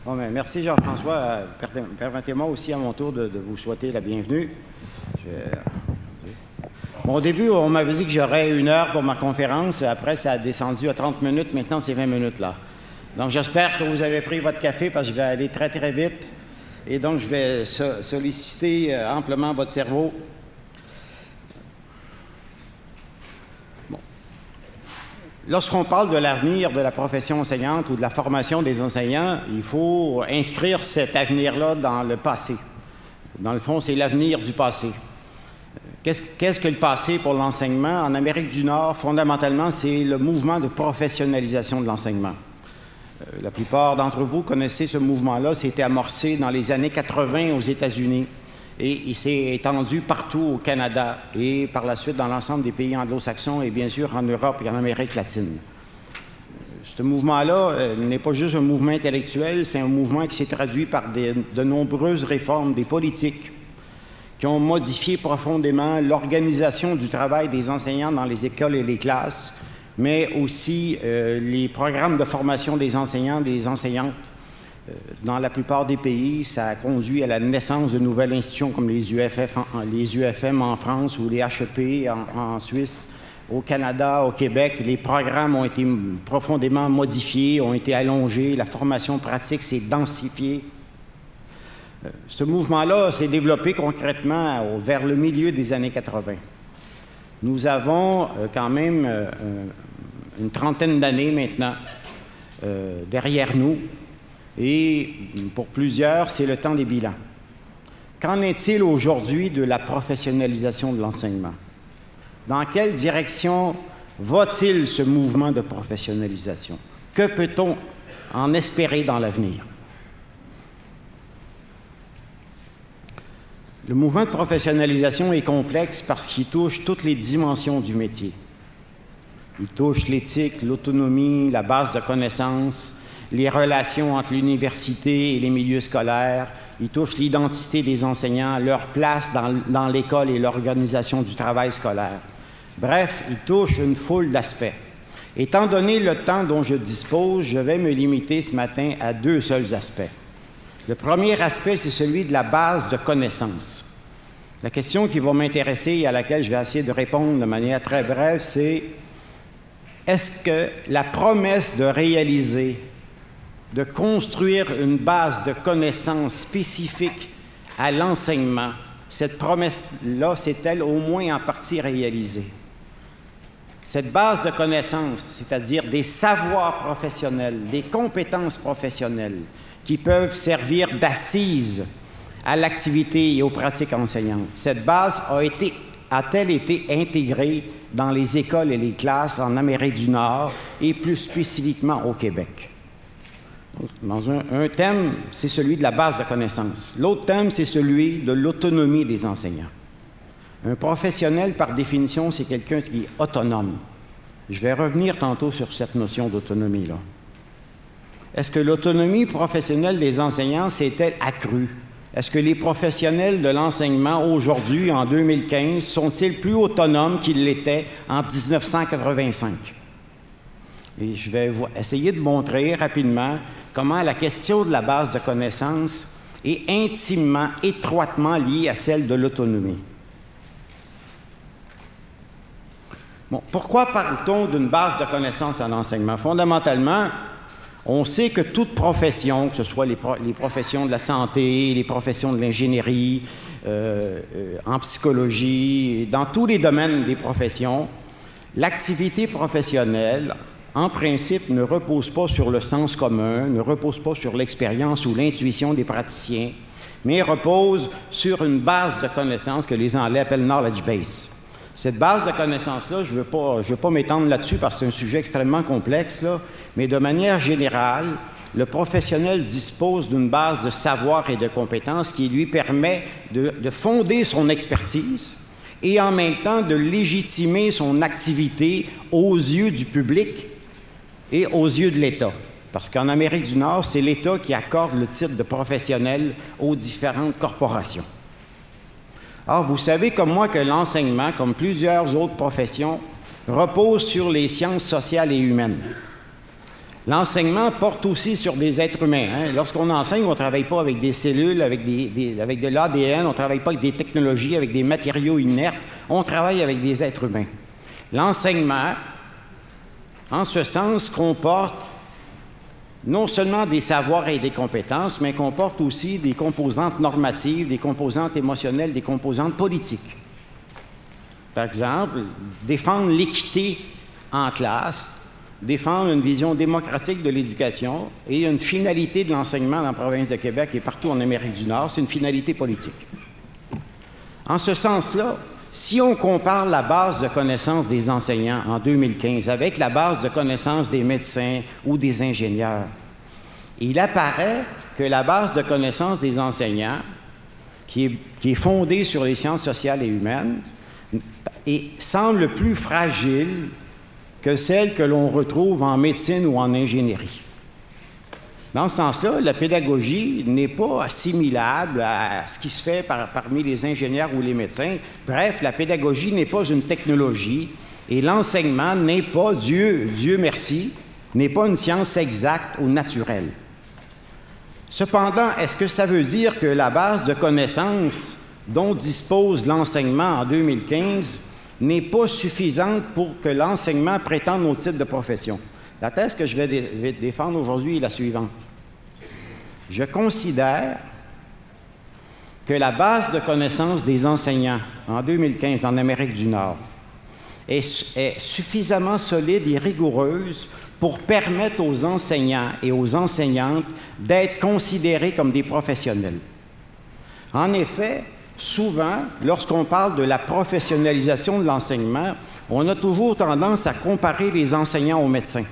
Bon, ben, merci Jean-François. Permettez-moi aussi à mon tour de vous souhaiter la bienvenue. Bon, au début, on m'avait dit que j'aurais 1 heure pour ma conférence. Après, ça a descendu à 30 minutes. Maintenant, c'est 20 minutes là. Donc, j'espère que vous avez pris votre café parce que je vais aller très, très vite. Et donc, je vais solliciter amplement votre cerveau. Lorsqu'on parle de l'avenir de la profession enseignante ou de la formation des enseignants, il faut inscrire cet avenir-là dans le passé. Dans le fond, c'est l'avenir du passé. Qu'est-ce que le passé pour l'enseignement? En Amérique du Nord, fondamentalement, c'est le mouvement de professionnalisation de l'enseignement. La plupart d'entre vous connaissez ce mouvement-là. C'était amorcé dans les années 80 aux États-Unis et il s'est étendu partout au Canada et par la suite dans l'ensemble des pays anglo-saxons et bien sûr en Europe et en Amérique latine. Ce mouvement-là n'est pas juste un mouvement intellectuel, c'est un mouvement qui s'est traduit par de nombreuses réformes des politiques qui ont modifié profondément l'organisation du travail des enseignants dans les écoles et les classes, mais aussi les programmes de formation des enseignants, des enseignantes. Dans la plupart des pays, ça a conduit à la naissance de nouvelles institutions comme les UFM en France ou les HEP en Suisse. Au Canada, au Québec, les programmes ont été profondément modifiés, ont été allongés, la formation pratique s'est densifiée. Ce mouvement-là s'est développé concrètement vers le milieu des années 80. Nous avons quand même une trentaine d'années maintenant derrière nous et pour plusieurs, c'est le temps des bilans. Qu'en est-il aujourd'hui de la professionnalisation de l'enseignement? Dans quelle direction va-t-il ce mouvement de professionnalisation? Que peut-on en espérer dans l'avenir? Le mouvement de professionnalisation est complexe parce qu'il touche toutes les dimensions du métier. Il touche l'éthique, l'autonomie, la base de connaissances, les relations entre l'université et les milieux scolaires. Il touche l'identité des enseignants, leur place dans l'école et l'organisation du travail scolaire. Bref, il touche une foule d'aspects. Étant donné le temps dont je dispose, je vais me limiter ce matin à 2 seuls aspects. Le premier aspect, c'est celui de la base de connaissances. La question qui va m'intéresser et à laquelle je vais essayer de répondre de manière très brève, c'est est-ce que la promesse de réaliser, de construire une base de connaissances spécifique à l'enseignement, cette promesse-là, s'est-elle au moins en partie réalisée? Cette base de connaissances, c'est-à-dire des savoirs professionnels, des compétences professionnelles, qui peuvent servir d'assise à l'activité et aux pratiques enseignantes. Cette base a-t-elle été intégrée dans les écoles et les classes en Amérique du Nord et plus spécifiquement au Québec? Dans un thème, c'est celui de la base de connaissances. L'autre thème, c'est celui de l'autonomie des enseignants. Un professionnel, par définition, c'est quelqu'un qui est autonome. Je vais revenir tantôt sur cette notion d'autonomie-là. Est-ce que l'autonomie professionnelle des enseignants s'est-elle accrue? Est-ce que les professionnels de l'enseignement aujourd'hui, en 2015, sont-ils plus autonomes qu'ils l'étaient en 1985? Et je vais essayer de montrer rapidement comment la question de la base de connaissances est intimement, étroitement liée à celle de l'autonomie. Bon, pourquoi parle-t-on d'une base de connaissances à l'enseignement? Fondamentalement, on sait que toute profession, que ce soit les professions de la santé, les professions de l'ingénierie, en psychologie, dans tous les domaines des professions, l'activité professionnelle, en principe, ne repose pas sur le sens commun, ne repose pas sur l'expérience ou l'intuition des praticiens, mais repose sur une base de connaissances que les Anglais appellent « knowledge base ». Cette base de connaissances-là, je ne veux pas m'étendre là-dessus parce que c'est un sujet extrêmement complexe, là, mais de manière générale, le professionnel dispose d'une base de savoir et de compétences qui lui permet de fonder son expertise et en même temps de légitimer son activité aux yeux du public et aux yeux de l'État. Parce qu'en Amérique du Nord, c'est l'État qui accorde le titre de professionnel aux différentes corporations. Or, vous savez comme moi que l'enseignement, comme plusieurs autres professions, repose sur les sciences sociales et humaines. L'enseignement porte aussi sur des êtres humains. Hein. Lorsqu'on enseigne, on ne travaille pas avec des cellules, avec de l'ADN, on ne travaille pas avec des technologies, avec des matériaux inertes, on travaille avec des êtres humains. L'enseignement, en ce sens, comporte non seulement des savoirs et des compétences, mais comporte aussi des composantes normatives, des composantes émotionnelles, des composantes politiques. Par exemple, défendre l'équité en classe, défendre une vision démocratique de l'éducation et une finalité de l'enseignement dans la province de Québec et partout en Amérique du Nord, c'est une finalité politique. En ce sens-là, si on compare la base de connaissances des enseignants en 2015 avec la base de connaissances des médecins ou des ingénieurs, il apparaît que la base de connaissances des enseignants, qui est fondée sur les sciences sociales et humaines, semble plus fragile que celle que l'on retrouve en médecine ou en ingénierie. Dans ce sens-là, la pédagogie n'est pas assimilable à ce qui se fait parmi les ingénieurs ou les médecins. Bref, la pédagogie n'est pas une technologie et l'enseignement n'est pas, Dieu merci, n'est pas une science exacte ou naturelle. Cependant, est-ce que ça veut dire que la base de connaissances dont dispose l'enseignement en 2015 n'est pas suffisante pour que l'enseignement prétende au titre de profession? La thèse que je vais défendre aujourd'hui est la suivante. Je considère que la base de connaissances des enseignants en 2015 en Amérique du Nord est suffisamment solide et rigoureuse pour permettre aux enseignants et aux enseignantes d'être considérés comme des professionnels. En effet, souvent, lorsqu'on parle de la professionnalisation de l'enseignement, on a toujours tendance à comparer les enseignants aux médecins.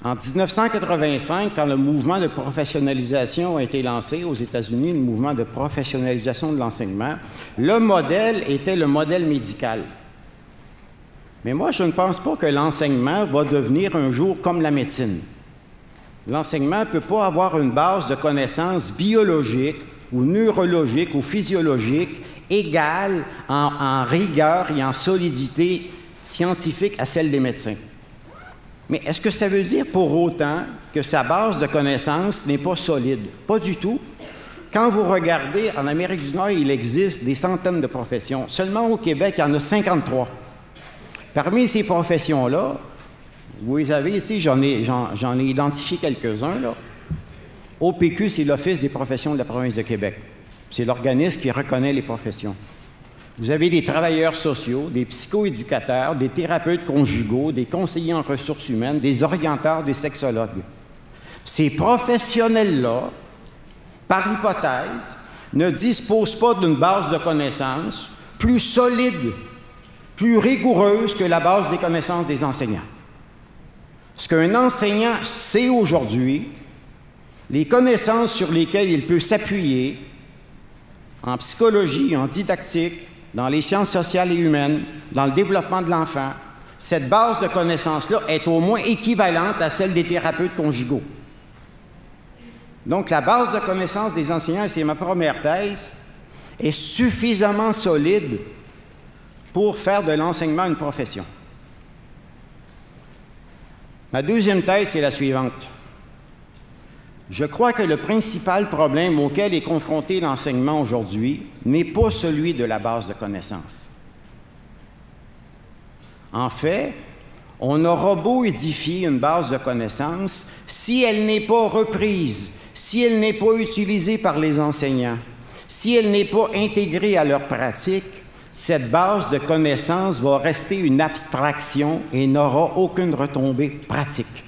En 1985, quand le mouvement de professionnalisation a été lancé aux États-Unis, le mouvement de professionnalisation de l'enseignement, le modèle était le modèle médical. Mais moi, je ne pense pas que l'enseignement va devenir un jour comme la médecine. L'enseignement ne peut pas avoir une base de connaissances biologiques ou neurologiques ou physiologiques égale en rigueur et en solidité scientifique à celle des médecins. Mais est-ce que ça veut dire pour autant que sa base de connaissances n'est pas solide? Pas du tout. Quand vous regardez, en Amérique du Nord, il existe des centaines de professions. Seulement au Québec, il y en a 53. Parmi ces professions-là, vous les avez ici, j'en ai identifié quelques-uns, là. OPQ, c'est l'Office des professions de la province de Québec. C'est l'organisme qui reconnaît les professions. Vous avez des travailleurs sociaux, des psychoéducateurs, des thérapeutes conjugaux, des conseillers en ressources humaines, des orienteurs, des sexologues. Ces professionnels-là, par hypothèse, ne disposent pas d'une base de connaissances plus solide, plus rigoureuse que la base des connaissances des enseignants. Ce qu'un enseignant sait aujourd'hui, les connaissances sur lesquelles il peut s'appuyer en psychologie, en didactique, dans les sciences sociales et humaines, dans le développement de l'enfant, cette base de connaissances-là est au moins équivalente à celle des thérapeutes conjugaux. Donc, la base de connaissances des enseignants, et c'est ma première thèse, est suffisamment solide pour faire de l'enseignement une profession. Ma deuxième thèse, c'est la suivante. Je crois que le principal problème auquel est confronté l'enseignement aujourd'hui n'est pas celui de la base de connaissances. En fait, on aura beau édifier une base de connaissances, si elle n'est pas reprise, si elle n'est pas utilisée par les enseignants, si elle n'est pas intégrée à leur pratique, cette base de connaissances va rester une abstraction et n'aura aucune retombée pratique.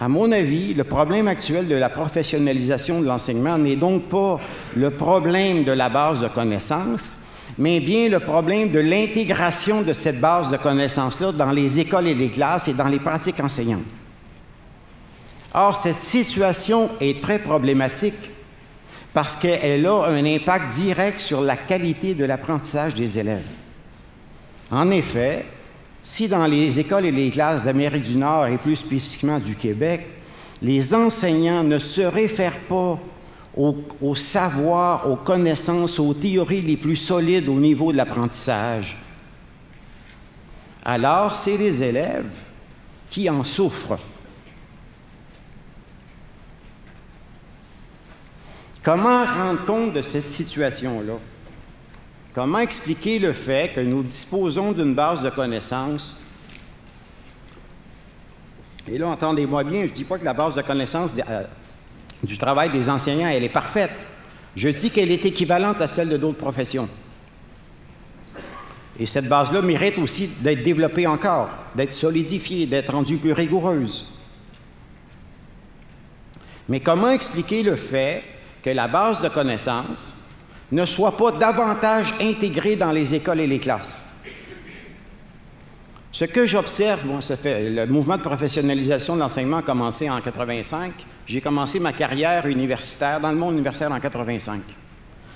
À mon avis, le problème actuel de la professionnalisation de l'enseignement n'est donc pas le problème de la base de connaissances, mais bien le problème de l'intégration de cette base de connaissances-là dans les écoles et les classes et dans les pratiques enseignantes. Or, cette situation est très problématique parce qu'elle a un impact direct sur la qualité de l'apprentissage des élèves. En effet, si dans les écoles et les classes d'Amérique du Nord et plus spécifiquement du Québec, les enseignants ne se réfèrent pas au savoir, aux connaissances, aux théories les plus solides au niveau de l'apprentissage, alors c'est les élèves qui en souffrent. Comment rendre compte de cette situation-là? Comment expliquer le fait que nous disposons d'une base de connaissances? Et là, entendez-moi bien, je ne dis pas que la base de connaissances du travail des enseignants, elle est parfaite. Je dis qu'elle est équivalente à celle de d'autres professions. Et cette base-là mérite aussi d'être développée encore, d'être solidifiée, d'être rendue plus rigoureuse. Mais comment expliquer le fait que la base de connaissances ne soit pas davantage intégrée dans les écoles et les classes? Ce que j'observe, le mouvement de professionnalisation de l'enseignement a commencé en 1985. J'ai commencé ma carrière universitaire, dans le monde universitaire, en 1985.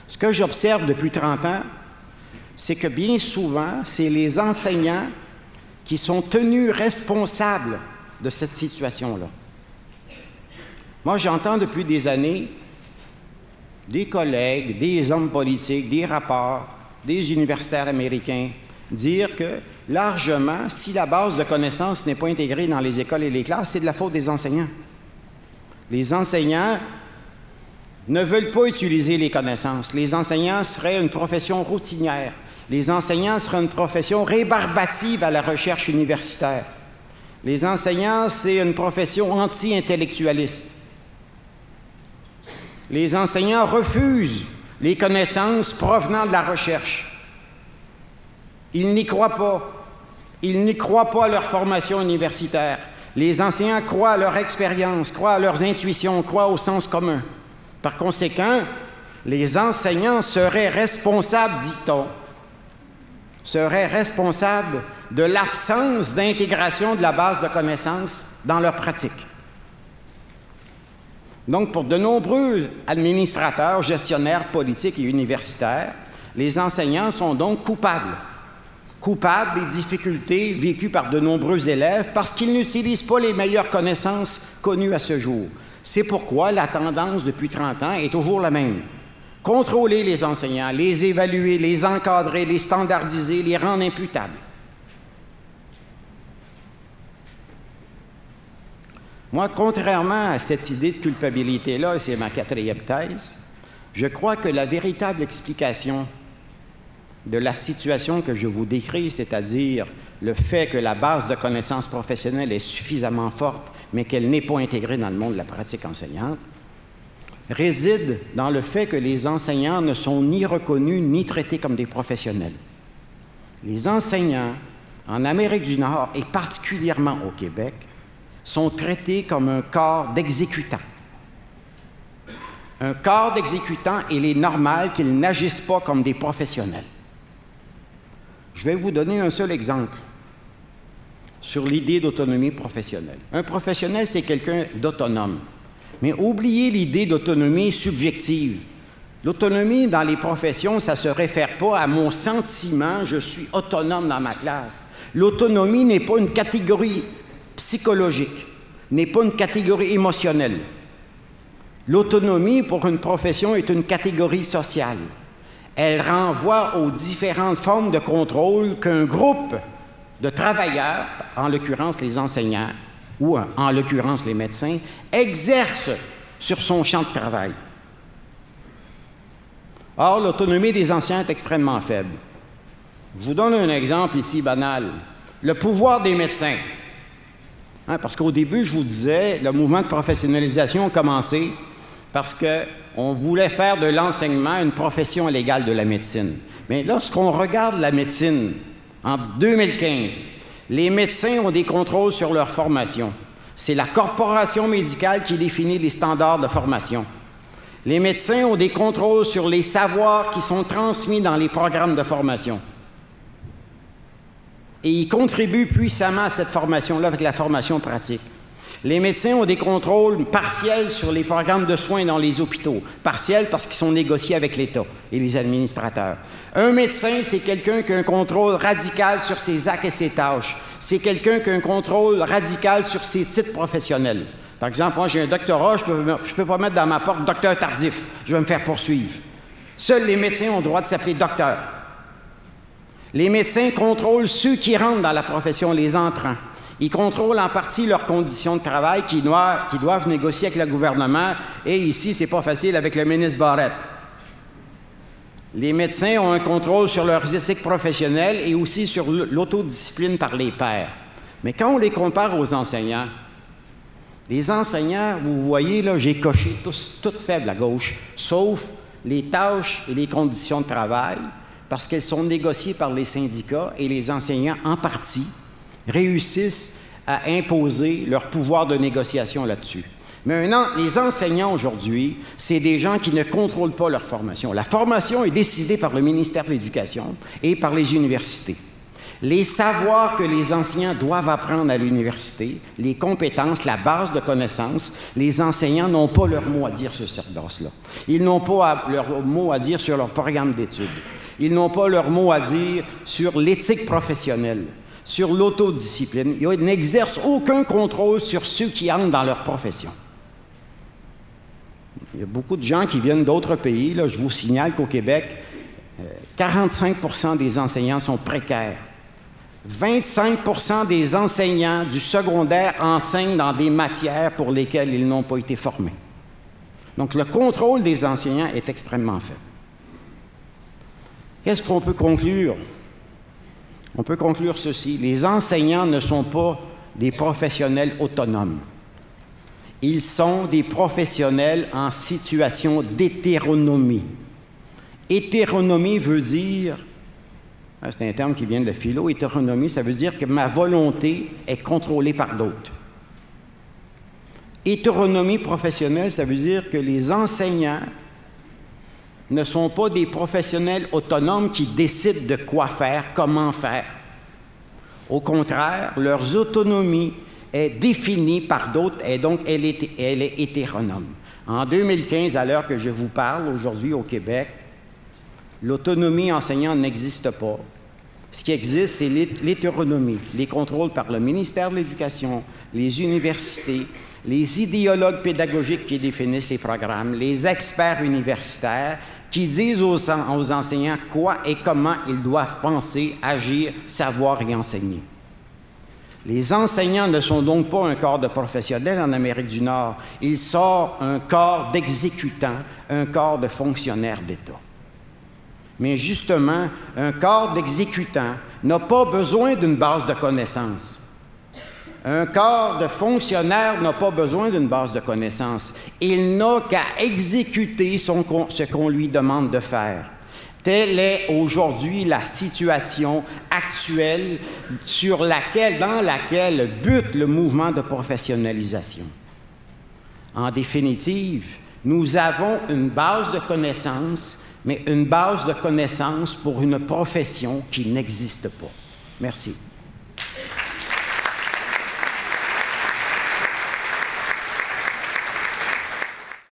Ce que j'observe depuis 30 ans, c'est que bien souvent, c'est les enseignants qui sont tenus responsables de cette situation-là. Moi, j'entends depuis des années des collègues, des hommes politiques, des rapports, des universitaires américains dire que, largement, si la base de connaissances n'est pas intégrée dans les écoles et les classes, c'est de la faute des enseignants. Les enseignants ne veulent pas utiliser les connaissances. Les enseignants seraient une profession routinière. Les enseignants seraient une profession rébarbative à la recherche universitaire. Les enseignants, c'est une profession anti-intellectualiste. Les enseignants refusent les connaissances provenant de la recherche. Ils n'y croient pas. Ils n'y croient pas à leur formation universitaire. Les enseignants croient à leur expérience, croient à leurs intuitions, croient au sens commun. Par conséquent, les enseignants seraient responsables, dit-on, seraient responsables de l'absence d'intégration de la base de connaissances dans leur pratique. Donc, pour de nombreux administrateurs, gestionnaires politiques et universitaires, les enseignants sont donc coupables des difficultés vécues par de nombreux élèves parce qu'ils n'utilisent pas les meilleures connaissances connues à ce jour. C'est pourquoi la tendance depuis 30 ans est toujours la même. Contrôler les enseignants, les évaluer, les encadrer, les standardiser, les rendre imputables. Moi, contrairement à cette idée de culpabilité-là, et c'est ma 4e thèse, je crois que la véritable explication de la situation que je vous décris, c'est-à-dire le fait que la base de connaissances professionnelles est suffisamment forte, mais qu'elle n'est pas intégrée dans le monde de la pratique enseignante, réside dans le fait que les enseignants ne sont ni reconnus ni traités comme des professionnels. Les enseignants, en Amérique du Nord et particulièrement au Québec, sont traités comme un corps d'exécutants. Un corps d'exécutants, il est normal qu'ils n'agissent pas comme des professionnels. Je vais vous donner un seul exemple sur l'idée d'autonomie professionnelle. Un professionnel, c'est quelqu'un d'autonome. Mais oubliez l'idée d'autonomie subjective. L'autonomie dans les professions, ça ne se réfère pas à mon sentiment, je suis autonome dans ma classe. L'autonomie n'est pas une catégorie psychologique, n'est pas une catégorie émotionnelle. L'autonomie pour une profession est une catégorie sociale. Elle renvoie aux différentes formes de contrôle qu'un groupe de travailleurs, en l'occurrence les enseignants ou en l'occurrence les médecins, exerce sur son champ de travail. Or, l'autonomie des enseignants est extrêmement faible. Je vous donne un exemple ici banal. Le pouvoir des médecins. Parce qu'au début, je vous disais, le mouvement de professionnalisation a commencé parce qu'on voulait faire de l'enseignement une profession légale de la médecine. Mais lorsqu'on regarde la médecine, en 2015, les médecins ont des contrôles sur leur formation. C'est la corporation médicale qui définit les standards de formation. Les médecins ont des contrôles sur les savoirs qui sont transmis dans les programmes de formation. Et ils contribuent puissamment à cette formation-là avec la formation pratique. Les médecins ont des contrôles partiels sur les programmes de soins dans les hôpitaux. Partiels parce qu'ils sont négociés avec l'État et les administrateurs. Un médecin, c'est quelqu'un qui a un contrôle radical sur ses actes et ses tâches. C'est quelqu'un qui a un contrôle radical sur ses titres professionnels. Par exemple, moi, j'ai un doctorat, je ne peux pas mettre dans ma porte « docteur tardif », je vais me faire poursuivre. Seuls les médecins ont le droit de s'appeler « docteur ». Les médecins contrôlent ceux qui rentrent dans la profession, les entrants. Ils contrôlent en partie leurs conditions de travail qu'ils doivent négocier avec le gouvernement. Et ici, ce n'est pas facile avec le ministre Barrette. Les médecins ont un contrôle sur leurs éthiques professionnelles et aussi sur l'autodiscipline par les pairs. Mais quand on les compare aux enseignants, les enseignants, vous voyez, là, j'ai coché toutes faibles à gauche, sauf les tâches et les conditions de travail, parce qu'elles sont négociées par les syndicats et les enseignants, en partie, réussissent à imposer leur pouvoir de négociation là-dessus. Mais maintenant, les enseignants aujourd'hui, c'est des gens qui ne contrôlent pas leur formation. La formation est décidée par le ministère de l'Éducation et par les universités. Les savoirs que les enseignants doivent apprendre à l'université, les compétences, la base de connaissances, les enseignants n'ont pas leur mot à dire sur cette base-là. Ils n'ont pas leur mot à dire sur leur programme d'études. Ils n'ont pas leur mot à dire sur l'éthique professionnelle, sur l'autodiscipline. Ils n'exercent aucun contrôle sur ceux qui entrent dans leur profession. Il y a beaucoup de gens qui viennent d'autres pays. Là, je vous signale qu'au Québec, 45% des enseignants sont précaires. 25% des enseignants du secondaire enseignent dans des matières pour lesquelles ils n'ont pas été formés. Donc, le contrôle des enseignants est extrêmement faible. Qu'est-ce qu'on peut conclure? On peut conclure ceci. Les enseignants ne sont pas des professionnels autonomes. Ils sont des professionnels en situation d'hétéronomie. Hétéronomie veut dire, c'est un terme qui vient de la philo, hétéronomie, ça veut dire que ma volonté est contrôlée par d'autres. Hétéronomie professionnelle, ça veut dire que les enseignants ne sont pas des professionnels autonomes qui décident de quoi faire, comment faire. Au contraire, leur autonomie est définie par d'autres et donc elle est hétéronome. En 2015, à l'heure que je vous parle, aujourd'hui au Québec, l'autonomie enseignante n'existe pas. Ce qui existe, c'est l'hétéronomie, les contrôles par le ministère de l'Éducation, les universités, les idéologues pédagogiques qui définissent les programmes, les experts universitaires qui disent aux enseignants quoi et comment ils doivent penser, agir, savoir et enseigner. Les enseignants ne sont donc pas un corps de professionnels en Amérique du Nord. Ils sont un corps d'exécutants, un corps de fonctionnaires d'État. Mais justement, un corps d'exécutants n'a pas besoin d'une base de connaissances. Un corps de fonctionnaires n'a pas besoin d'une base de connaissances. Il n'a qu'à exécuter ce qu'on lui demande de faire. Telle est aujourd'hui la situation actuelle dans laquelle bute le mouvement de professionnalisation. En définitive, nous avons une base de connaissances, mais une base de connaissances pour une profession qui n'existe pas. Merci.